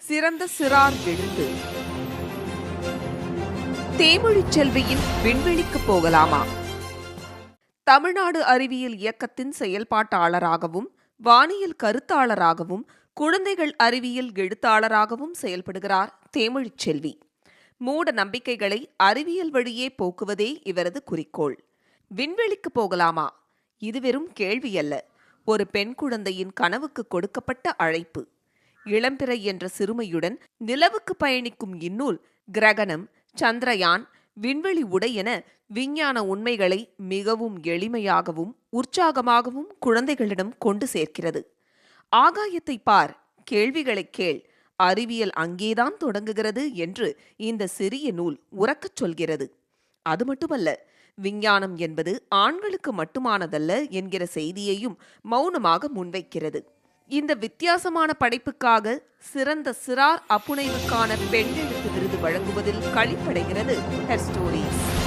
சிறந்த சிறார் எழுத்து. தேமொழிச் செல்வியின் விண்வெளிக்கு போகலாமா? தமிழ்நாடு அறிவியல் இயக்கத்தின் செயல்பாட்டாளராகவும் வானியல் கருத்தாளராகவும் குழந்தைகள் அறிவியல் எழுத்தாளராகவும் செயல்படுகிறார் தேமொழிச் செல்வி. மூட நம்பிக்கைகளை அறிவியல் வழியே போக்குவதே இவரது குறிக்கோள். விண்வெளிக்கு போகலாமா? இது வெறும் கேள்வி அல்ல, ஒரு பெண் குழந்தையின் கனவுக்கு கொடுக்கப்பட்ட அழைப்பு. இளம்பிறை என்ற சிறுமையுடன் நிலவுக்கு பயணிக்கும் இந்நூல் கிரகணம், சந்திரயான், விண்வெளி உடை என விஞ்ஞான உண்மைகளை மிகவும் எளிமையாகவும் உற்சாகமாகவும் குழந்தைகளிடம் கொண்டு சேர்க்கிறது. ஆகாயத்தை பார், கேள்விகளை கேள், அறிவியல் அங்கேதான் தொடங்குகிறது என்று இந்த சிறிய நூல் உரக்கச் சொல்கிறது. அது மட்டுமல்ல, விஞ்ஞானம் என்பது ஆண்களுக்கு மட்டுமானதல்ல என்கிற செய்தியையும் மௌனமாக முன்வைக்கிறது. இந்த வித்தியாசமான படைப்புக்காக சிறந்த சிறார் அப்புனைவுக்கான பெண் எழுத்து விருது வழங்குவதில் களிப்படைகிறது ஹெர் ஸ்டோரீஸ்.